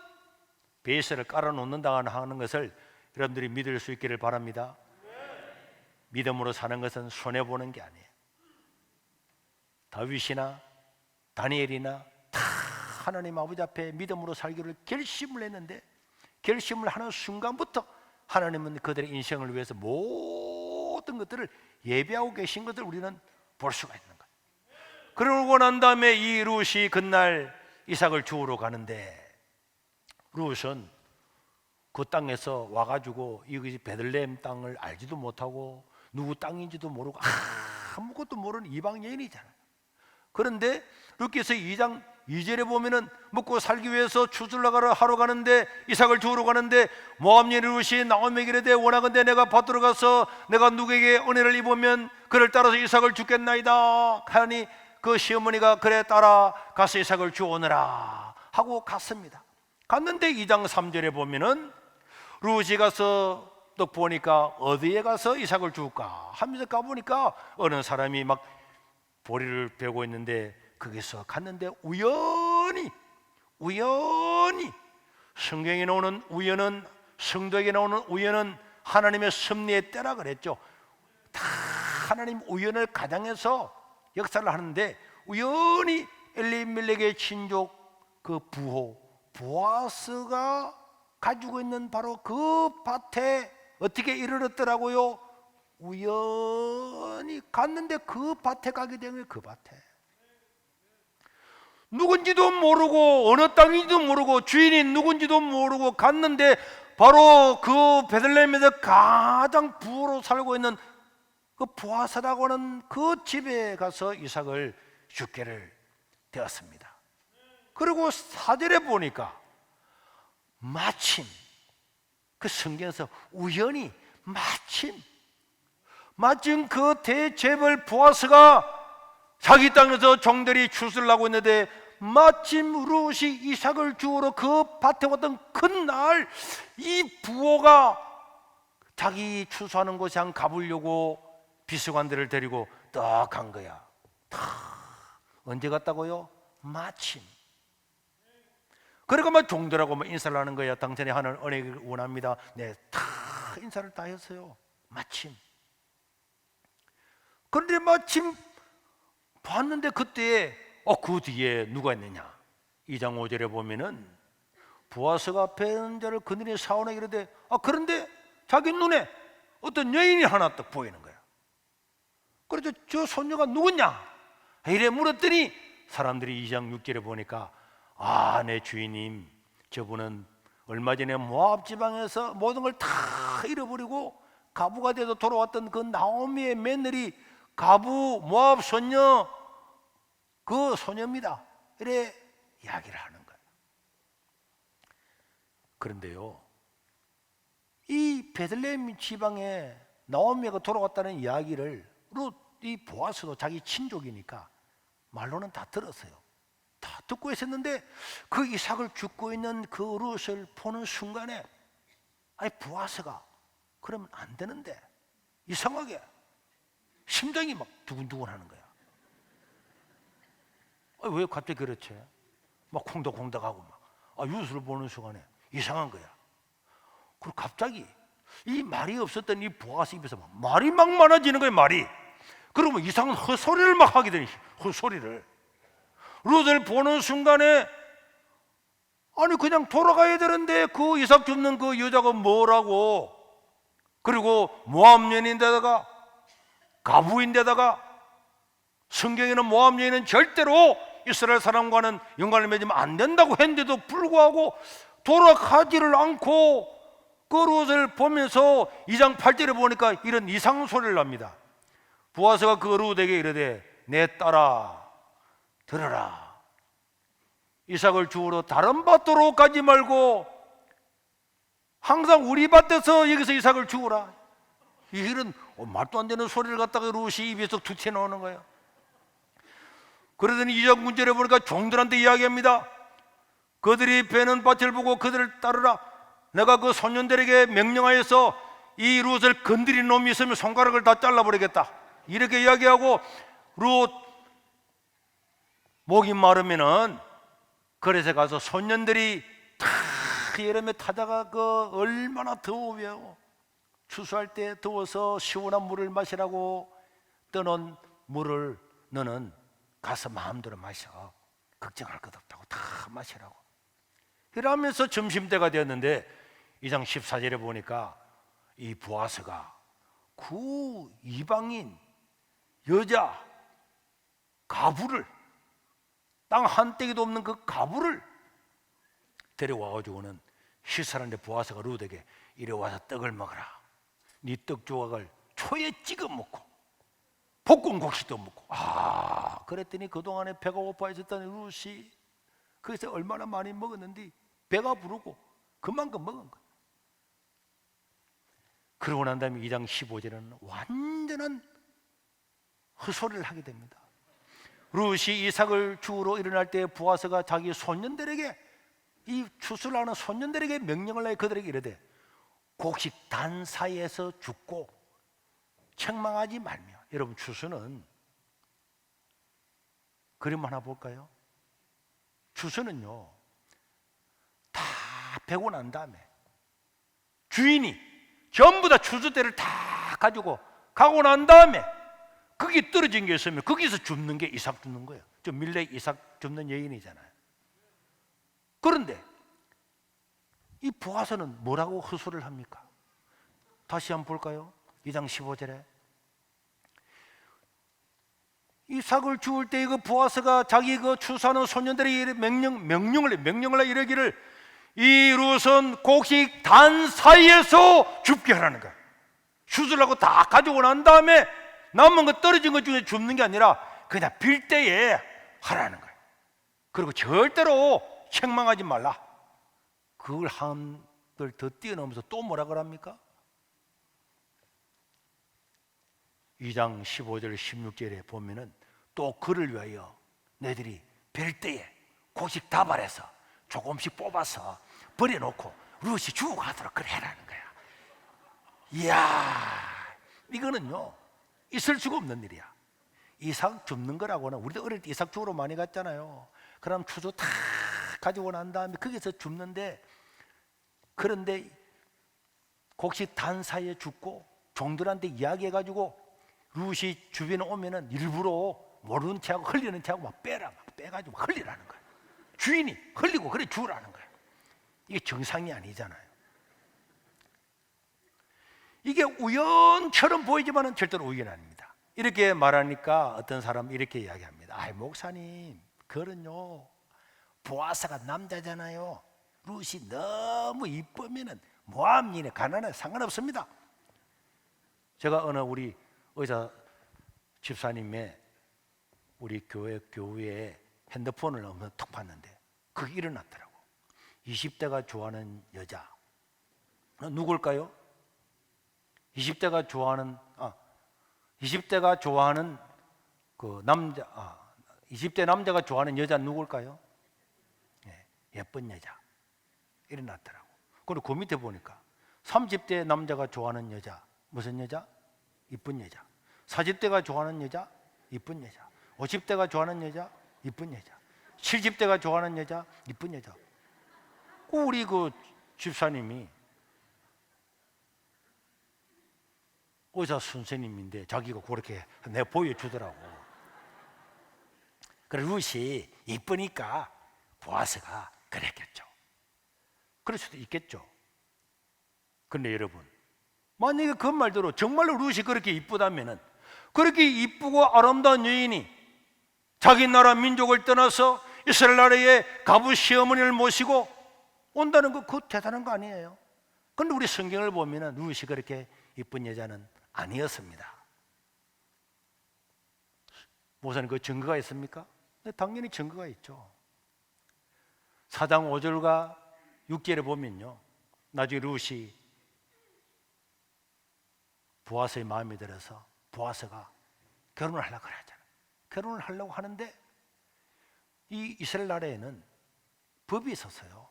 베이스를 깔아놓는다 하는 것을 여러분들이 믿을 수 있기를 바랍니다. 믿음으로 사는 것은 손해보는 게 아니에요. 다윗이나 다니엘이나 다 하나님 아버지 앞에 믿음으로 살기를 결심을 했는데, 결심을 하는 순간부터 하나님은 그들의 인생을 위해서 모든 것들을 예비하고 계신 것을 우리는 볼 수가 있는 거예요. 그러고 난 다음에 이 룻이 그날 이삭을 주우러 가는데, 룻은 그 땅에서 와가지고 이것이 베들레헴 땅을 알지도 못하고 누구 땅인지도 모르고 아무것도 모르는 이방 여인이잖아요. 그런데 룻기서 2장 2절에 보면은 먹고 살기 위해서 추수를 하러 가는데, 이삭을 주우러 가는데, 모압 여인 룻이 나오미에게 이르되 원하건대 내가 밭으로 가서 내가 누구에게 은혜를 입으면 그를 따라서 이삭을 주겠나이다 하니 그 시어머니가 그래 따라 가서 이삭을 주오느라 하고 갔습니다. 갔는데 2장 3절에 보면은 룻이 가서 또 보니까 어디에 가서 이삭을 줄까 하면서 가보니까 어느 사람이 막 보리를 베고 있는데, 거기서 갔는데 우연히 성경에 나오는 우연은, 성도에게 나오는 우연은 하나님의 섭리의 때라 그랬죠. 다 하나님 우연을 가장해서 역사를 하는데, 우연히 엘리멜렉의 친족 그 부호 보아스가 가지고 있는 바로 그 밭에 어떻게 이르렀더라고요. 우연히 갔는데 그 밭에 가게 된 거예요. 그 밭에 누군지도 모르고 어느 땅인지도 모르고 주인이 누군지도 모르고 갔는데 바로 그 베들레헴에서 가장 부호로 살고 있는 그 보아스라고 하는 그 집에 가서 이삭을 주게를 되었습니다. 그리고 4절에 보니까 마침 그 성경에서 우연히 마침 그 대재벌 보아스가 자기 땅에서 종들이 추수를 하고 있는데, 마침 룻이 이삭을 주우러 그 밭에 왔던 그날 이 부호가 자기 추수하는 곳에 한 가보려고 비서관들을 데리고 딱 간 거야. 언제 갔다고요? 마침. 그러니까 막 종들하고 막 인사를 하는 거야. 당신이 하는 은혜를 원합니다. 네, 다 인사를 다 했어요. 마침. 그런데 마침 봤는데 그때 그 뒤에 누가 있느냐? 2장 5절에 보면은 보아스가 배운 자를 그들이 사오나 이르되, 그런데 자기 눈에 어떤 여인이 하나 딱 보이는 거야. 그래서 저 소녀가 누구냐? 이래 물었더니 사람들이 2장 6절에 보니까 내 주인님, 저분은 얼마 전에 모압 지방에서 모든 걸 다 잃어버리고 가부가 돼서 돌아왔던 그 나오미의 며느리 가부 모압 소녀, 그 소녀입니다. 이래 이야기를 하는 거예요. 그런데요, 이 베들레헴 지방에 나오미가 돌아왔다는 이야기를 이 보아스도 자기 친족이니까 말로는 다 들었어요. 다 듣고 있었는데 그 이삭을 죽고 있는 그 룻을 보는 순간에 보아스가 그러면 안 되는데 이상하게 심장이 막 두근두근 하는 거야. 왜 갑자기 그렇지? 막 콩닥콩닥하고 막 룻을 보는 순간에 이상한 거야. 그리고 갑자기 이 말이 없었던 이 보아스 입에서 말이 막 많아지는 거야. 말이. 그러면 이상한 헛소리를 막 하게 되니, 헛소리를. 룻을 보는 순간에 그냥 돌아가야 되는데 그 이삭 줍는 그 여자가 뭐라고, 그리고 모압 여인인데다가 가부인데다가 성경에는 모압 여인은 절대로 이스라엘 사람과는 연관을 맺으면 안 된다고 했는데도 불구하고 돌아가지를 않고 그 룻을 보면서 2장 8절에 보니까 이런 이상 소리를 납니다. 보아스가 그 룻에게 이르되 내 딸아 들으라. 이삭을 주우러 다른 밭으로 가지 말고 항상 우리 밭에서 여기서 이삭을 주우라. 이런 말도 안 되는 소리를 갖다가 룻이 입에서 툭 튀어나오는 거예요. 그러더니 2장 9절에 보니까 종들한테 이야기합니다. 그들이 베는 밭을 보고 그들을 따르라. 내가 그 소년들에게 명령하여서 이 룻을 건드린 놈이 있으면 손가락을 다 잘라버리겠다. 이렇게 이야기하고 룻 목이 마르면은 그래서 가서 소년들이 다 여름에 타다가 그 얼마나 더워요. 추수할 때 더워서 시원한 물을 마시라고 떠놓은 물을 너는 가서 마음대로 마셔. 걱정할 것 없다고 다 마시라고. 이러면서 점심때가 되었는데 2장 14절에 보니까 이 보아스가 그 이방인 여자 가부를, 땅 한 떼기도 없는 그 가부를 데려와가지고는 시설하는데 보아스가 룻에게 이리 와서 떡을 먹어라. 네 떡 조각을 초에 찍어 먹고 볶은 곡식도 먹고. 그랬더니 그동안에 배가 고파 있었다는 룻이 그래서 얼마나 많이 먹었는데 배가 부르고 그만큼 먹은 거야. 그러고 난 다음에 2장 15절에는 완전한 헛소리를 하게 됩니다. 룻이 이삭을 주우러 일어날 때 보아스가 자기 손녀들에게, 이 추수를 하는 손녀들에게 명령을 하여 그들에게 이르되 곡식 단 사이에서 죽고 책망하지 말며. 여러분, 추수는 그림 하나 볼까요? 추수는요 다 베고 난 다음에 주인이 전부 다 추수대를 다 가지고 가고 난 다음에 거기 떨어진 게 있으면 거기서 줍는 게 이삭 줍는 거예요. 좀 밀레 이삭 줍는 여인이잖아요. 그런데 이 보아스는 뭐라고 헛소리를 합니까? 다시 한번 볼까요? 2장 15절에 이삭을 주울 때 이거 보아스가 자기 그 추수하는 소년들에게 명령을 해 이르기를 이 룻은 곡식 단 사이에서 줍게 하라는 거야. 추수를 하고 다 가지고 난 다음에 남은 거 떨어진 것 중에 줍는 게 아니라 그냥 빌 때에 하라는 거야. 그리고 절대로 책망하지 말라. 그걸 한들 더 뛰어넘어서 또 뭐라 그럽니까? 2장 15절 16절에 보면은 또 그를 위하여 너희들이 벨 때에 곡식 다발해서 조금씩 뽑아서 버려놓고 룻이 주고 가도록 그래 해라는 거야. 이야, 이거는요 있을 수가 없는 일이야. 이삭 줍는 거라고는 우리도 어릴 때 이삭 주우러 많이 갔잖아요. 그럼 추수 다 가지고 난 다음에 거기서 줍는데, 그런데 곡식 단 사이에 줍고 종들한테 이야기해가지고 룻이 주변에 오면은 일부러 모르는 체하고 흘리는 체하고 막 빼가지고 흘리라는 거야. 주인이 흘리고 그래 주라는 거야. 이게 정상이 아니잖아요. 이게 우연처럼 보이지만은 절대로 우연 아닙니다. 이렇게 말하니까 어떤 사람 이렇게 이야기합니다. 아이 목사님, 그런요 보아스가 남자잖아요. 룻이 너무 이쁘면은 모함이네 가난해 상관없습니다. 제가 어느 우리 의사 집사님의 우리 교회에 핸드폰을 한번 톡 봤는데 그게 일어났더라고. 20대가 좋아하는 여자 누굴까요? 20대가 좋아하는 그 남자, 20대 남자가 좋아하는 여자 누굴까요? 네, 예쁜 여자 일어났더라고. 그리고 그 밑에 보니까 30대 남자가 좋아하는 여자 무슨 여자? 이쁜 여자. 40대가 좋아하는 여자 이쁜 여자. 50대가 좋아하는 여자 이쁜 여자. 70대가 좋아하는 여자 이쁜 여자. 우리 그 집사님이 의사 선생님인데 자기가 그렇게 내가 보여주더라고. 그래 룻이 이쁘니까 보아스가 그랬겠죠. 그럴 수도 있겠죠. 그런데 여러분, 만약에 그 말대로 정말로 룻이 그렇게 이쁘다면은, 그렇게 이쁘고 아름다운 여인이 자기 나라 민족을 떠나서 이스라엘 나라의 가부 시어머니를 모시고 온다는 거, 그거 대단한 거 아니에요? 그런데 우리 성경을 보면은 루시 그렇게 이쁜 여자는 아니었습니다. 목사님, 그 증거가 있습니까? 네, 당연히 증거가 있죠. 4장 5절과 6절에 보면요, 나중에 루시 보아스의 마음이 들어서 보아스가 결혼을 하려고 하잖아요. 결혼을 하려고 하는데 이 이스라엘 나라에는 법이 있었어요.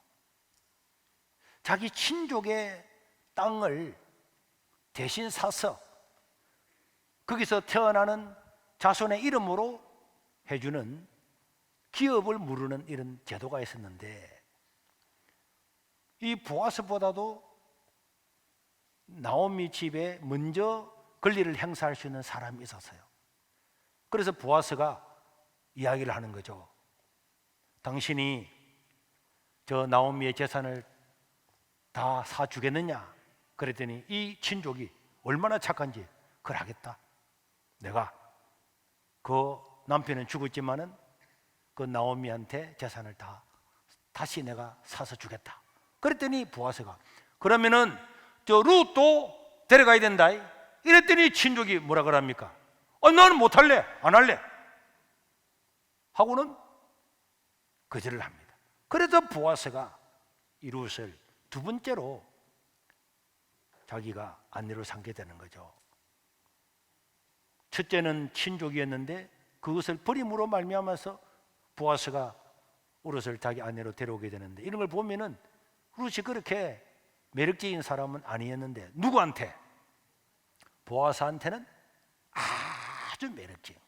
자기 친족의 땅을 대신 사서 거기서 태어나는 자손의 이름으로 해주는 기업을 무르는 이런 제도가 있었는데, 이 보아스보다도 나오미 집에 먼저 권리를 행사할 수 있는 사람이 있었어요. 그래서 보아스가 이야기를 하는 거죠. 당신이 저 나오미의 재산을 다 사주겠느냐? 그랬더니 이 친족이 얼마나 착한지, 그걸 하겠다. 내가 그 남편은 죽었지만은 그 나오미한테 재산을 다시 내가 사서 주겠다. 그랬더니 보아스가 그러면은 저 룻도 데려가야 된다. 이랬더니 친족이 뭐라 그럽니까? 나는 못할래, 안 할래 하고는 거절을 합니다. 그래서 보아스가 이 룻을 두 번째로 자기가 아내로 삼게 되는 거죠. 첫째는 친족이었는데 그것을 버림으로 말미암아서 보아스가 룻을 자기 아내로 데려오게 되는데, 이런 걸 보면은 룻이 그렇게 매력적인 사람은 아니었는데 누구한테? 보아스한테는 아주 매력적인.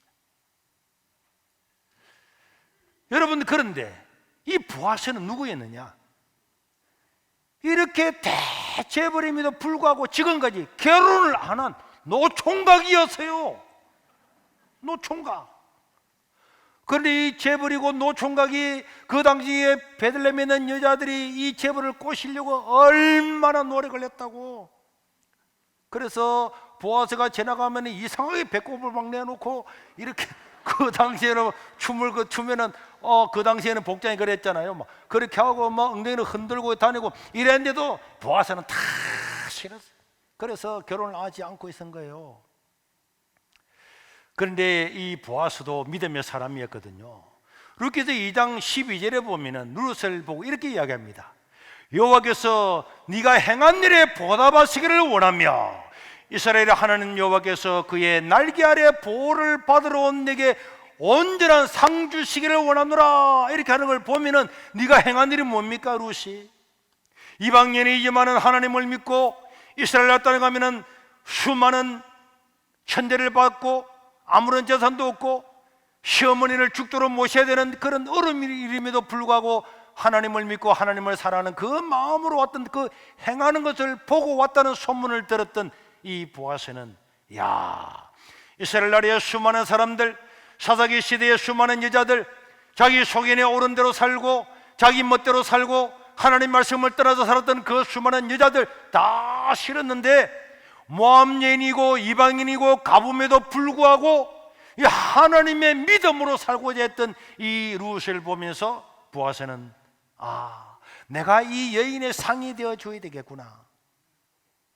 여러분, 그런데 이 보아스는 누구였느냐? 이렇게 대재벌임에도 불구하고 지금까지 결혼을 안 한 노총각이었어요. 노총각. 그런데 이 재벌이고 노총각이 그 당시에 베들레헴에 있는 여자들이 이 재벌을 꼬시려고 얼마나 노력을 했다고. 그래서 보아스가 지나가면 이상하게 배꼽을 막 내놓고 이렇게 그 당시에는 춤을 추면은 그 당시에는 복장이 그랬잖아요. 막 그렇게 하고 막 엉덩이를 흔들고 다니고 이랬는데도 보아스는 다 싫었어요. 그래서 결혼을 하지 않고 있은 거예요. 그런데 이 보아스도 믿음의 사람이었거든요. 룻기서 2장 12절에 보면은 룻을 보고 이렇게 이야기합니다. 여호와께서 네가 행한 일에 보답하시기를 원하며 이스라엘의 하나님 여호와께서 그의 날개 아래 보호를 받으러 온 내게 온전한 상 주시기를 원하노라. 이렇게 하는 걸 보면은 네가 행한 일이 뭡니까? 룻이 이방인이지만은 하나님을 믿고 이스라엘 땅에 가면은 수많은 천대를 받고 아무런 재산도 없고 시어머니를 죽도록 모셔야 되는 그런 어려움임에도 불구하고 하나님을 믿고 하나님을 사랑하는 그 마음으로 왔던, 그 행하는 것을 보고 왔다는 소문을 들었던 이 보아스는, 야, 이스라엘 나라의 수많은 사람들, 사사기 시대의 수많은 여자들, 자기 소견에 오른 대로 살고 자기 멋대로 살고 하나님 말씀을 떠나서 살았던 그 수많은 여자들 다 싫었는데, 모함 여인이고 이방인이고 가뭄에도 불구하고 이 하나님의 믿음으로 살고자 했던 이 룻을 보면서 보아스는, 내가 이 여인의 상이 되어 줘야 되겠구나,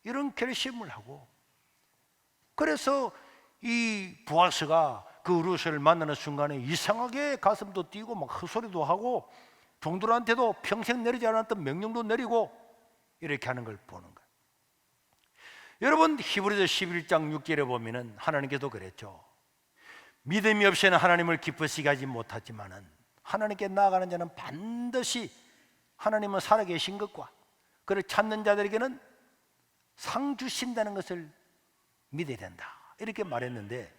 이런 결심을 하고, 그래서 이 보아스가 그 룻을 만나는 순간에 이상하게 가슴도 뛰고 막 헛소리도 하고 종들한테도 평생 내리지 않았던 명령도 내리고 이렇게 하는 걸 보는 거예요. 여러분, 히브리서 11장 6절에 보면은 하나님께도 그랬죠. 믿음이 없이는 하나님을 기쁘시게 하지 못하지만은 하나님께 나아가는 자는 반드시 하나님은 살아계신 것과 그를 찾는 자들에게는 상 주신다는 것을 믿어야 된다, 이렇게 말했는데,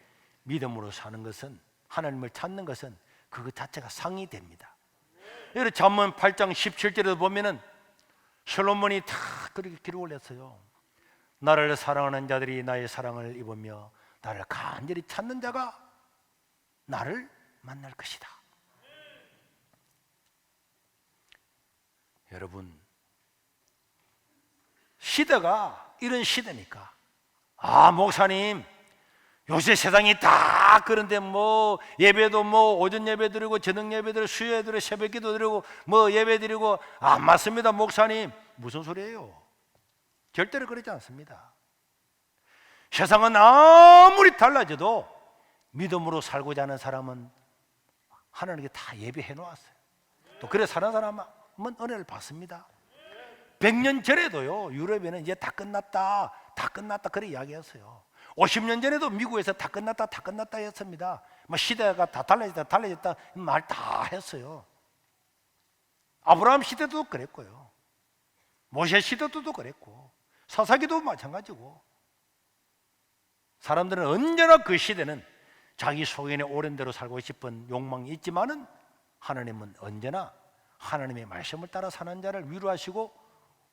믿음으로 사는 것은, 하나님을 찾는 것은 그것 자체가 상이 됩니다. 여기 잠언 8장 17절에도 보면은 솔로몬이 다 그렇게 기록을 했어요. 나를 사랑하는 자들이 나의 사랑을 입으며 나를 간절히 찾는 자가 나를 만날 것이다. 여러분, 시대가 이런 시대니까, 목사님 요새 세상이 다 그런데 뭐 예배도 뭐 오전 예배 드리고 저녁 예배 드리고 수요 예배 드리고 새벽 기도 드리고 뭐 예배 드리고 안 맞습니다 목사님. 무슨 소리예요? 절대로 그러지 않습니다. 세상은 아무리 달라져도 믿음으로 살고자 하는 사람은 하나님께 다 예배해 놓았어요. 또 그래 사는 사람은 은혜를 받습니다. 100년 전에도요 유럽에는 이제 다 끝났다 그래 이야기했어요. 50년 전에도 미국에서 다 끝났다 했습니다. 뭐 시대가 다 달라졌다 말 다 했어요. 아브라함 시대도 그랬고요, 모세 시대도 그랬고, 사사기도 마찬가지고. 사람들은 언제나 그 시대는 자기 소견에 옳은 대로 살고 싶은 욕망이 있지만은 하나님은 언제나 하나님의 말씀을 따라 사는 자를 위로하시고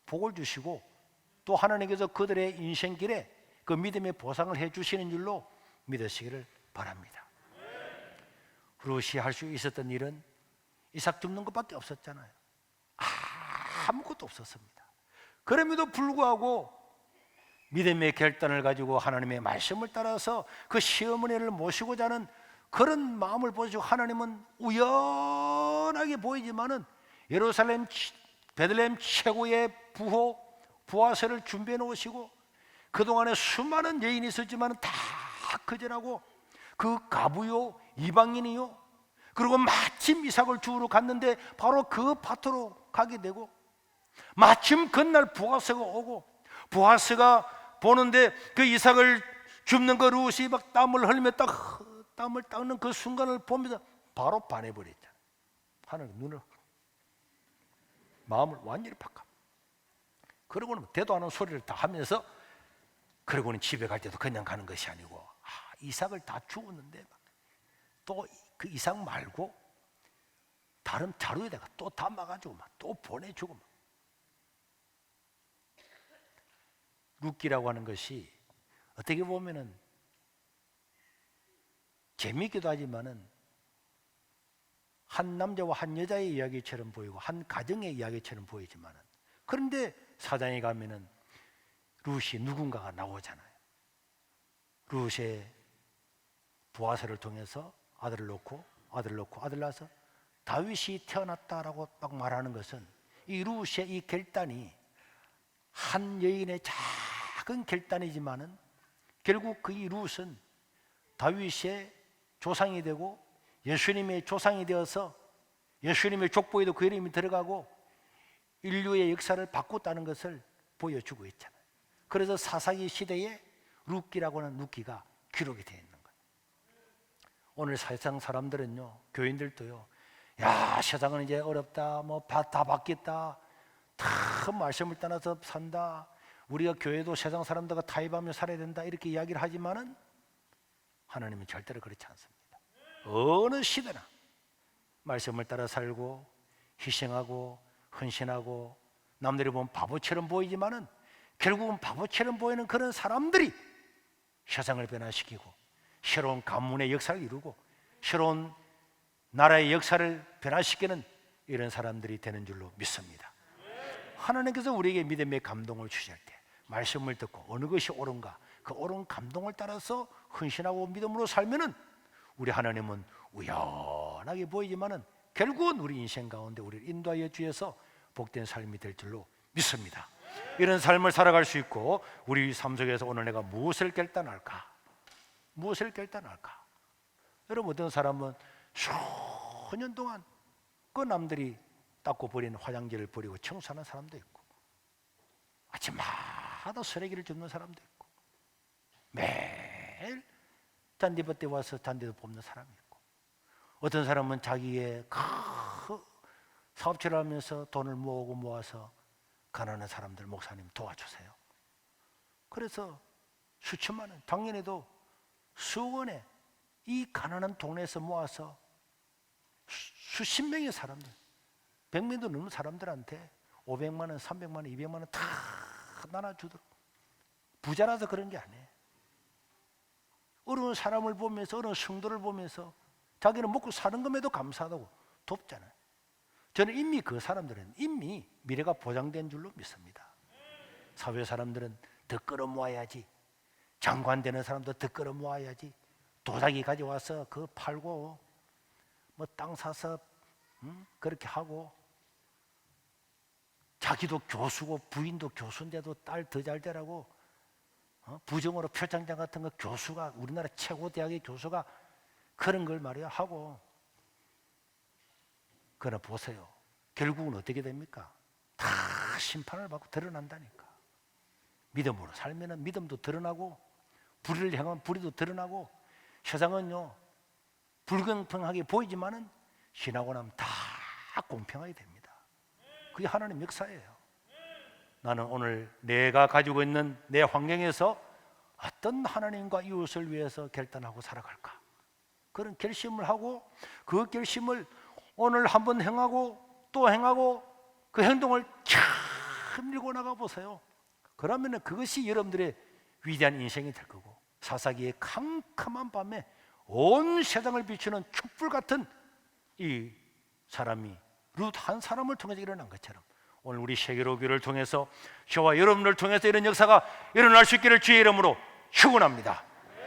복을 주시고 또 하나님께서 그들의 인생길에 그 믿음의 보상을 해주시는 줄로 믿으시기를 바랍니다. 룻이 할 수 있었던 일은 이삭 줍는 것밖에 없었잖아요. 아무것도 없었습니다. 그럼에도 불구하고 믿음의 결단을 가지고 하나님의 말씀을 따라서 그 시어머니를 모시고자 하는 그런 마음을 보시고 하나님은 우연하게 보이지만은 예루살렘 베들레헴 최고의 부하세를 준비해 놓으시고 그동안에 수많은 여인이 있었지만 다 거절하고 그 가부요 이방인이요, 그리고 마침 이삭을 주우러 갔는데 바로 그 밭으로 가게 되고 마침 그날 보아스가 오고 보아스가 보는데 그 이삭을 줍는 그 룻이 막 땀을 흘리며 땀을 닦는 그 순간을 보면서 바로 반해버렸잖아요. 하나님 눈을 마음을 완전히 바꿔. 그러고는 대도 않은 소리를 다 하면서 그러고는 집에 갈 때도 그냥 가는 것이 아니고 이삭을 다 주었는데 또 그 이삭 말고 다른 자루에다가 또 담아가지고 또 보내주고 룻기라고 하는 것이 어떻게 보면은 재미있기도 하지만은 한 남자와 한 여자의 이야기처럼 보이고 한 가정의 이야기처럼 보이지만은 그런데 사장에 가면은 룻이 누군가가 나오잖아요. 룻의 보아스를 통해서 아들을 낳고 아들 낳아서 다윗이 태어났다라고 막 말하는 것은 이 룻의 이 결단이 한 여인의 작은 결단이지만은 결국 그 이 룻은 다윗의 조상이 되고 예수님의 조상이 되어서 예수님의 족보에도 그 이름이 들어가고 인류의 역사를 바꿨다는 것을 보여주고 있잖아요. 그래서 사사기 시대에 룻기라고 하는 룻기가 기록이 되어 있는 거예요. 오늘 세상 사람들은요, 교인들도요, 야 세상은 이제 어렵다, 뭐 다 바뀌었다, 다 말씀을 따라서 산다, 우리가 교회도 세상 사람들과 타협하며 살아야 된다 이렇게 이야기를 하지만은 하나님은 절대로 그렇지 않습니다. 어느 시대나 말씀을 따라 살고 희생하고 헌신하고 남들이 보면 바보처럼 보이지만은 결국은 바보처럼 보이는 그런 사람들이 세상을 변화시키고 새로운 가문의 역사를 이루고 새로운 나라의 역사를 변화시키는 이런 사람들이 되는 줄로 믿습니다. 하나님께서 우리에게 믿음의 감동을 주실 때 말씀을 듣고 어느 것이 옳은가 그 옳은 감동을 따라서 헌신하고 믿음으로 살면은 우리 하나님은 우연하게 보이지만은 결국은 우리 인생 가운데 우리를 인도하여 주셔서 복된 삶이 될 줄로 믿습니다. 이런 삶을 살아갈 수 있고 우리 삶 속에서 오늘 내가 무엇을 결단할까? 무엇을 결단할까? 여러분 어떤 사람은 수년 동안 그 남들이 닦고 버린 화장지를 버리고 청소하는 사람도 있고 아침마다 쓰레기를 줍는 사람도 있고 매일 잔디밭에 와서 잔디도 뽑는 사람이 있고 어떤 사람은 자기의 큰 사업체를 하면서 돈을 모아서 가난한 사람들 목사님 도와주세요. 그래서 수천만 원, 작년에도 수원에 이 가난한 동네에서 모아서 수십 명의 사람들, 100명도 넘는 사람들한테 500만 원, 300만 원, 200만 원 다 나눠주도록. 부자라서 그런 게 아니에요. 어려운 사람을 보면서, 어려운 성도를 보면서 자기는 먹고 사는 것에도 감사하다고 돕잖아요. 저는 이미 그 사람들은 이미 미래가 보장된 줄로 믿습니다. 사회 사람들은 더 끌어모아야지, 장관 되는 사람도 더 끌어모아야지. 도자기 가져와서 그거 팔고 뭐 땅 사서 그렇게 하고, 자기도 교수고 부인도 교수인데도 딸 더 잘 되라고 부정으로 표창장 같은 거 교수가, 우리나라 최고 대학의 교수가 그런 걸 말이야 하고. 그러나 보세요, 결국은 어떻게 됩니까? 다 심판을 받고 드러난다니까. 믿음으로 살면은 믿음도 드러나고, 불의를 행하면 불의도 드러나고. 세상은요 불공평하게 보이지만은 신하고 나면 다 공평하게 됩니다. 그게 하나님 역사예요. 나는 오늘 내가 가지고 있는 내 환경에서 어떤 하나님과 이웃을 위해서 결단하고 살아갈까, 그런 결심을 하고, 그 결심을 오늘 한번 행하고 또 행하고 그 행동을 참 밀고 나가 보세요. 그러면 그것이 여러분들의 위대한 인생이 될 거고, 사사기의 캄캄한 밤에 온 세상을 비추는 촛불 같은 이 사람이 룻 한 사람을 통해서 일어난 것처럼 오늘 우리 세계로 교회를 통해서 저와 여러분을 통해서 이런 역사가 일어날 수 있기를 주의 이름으로 축원합니다.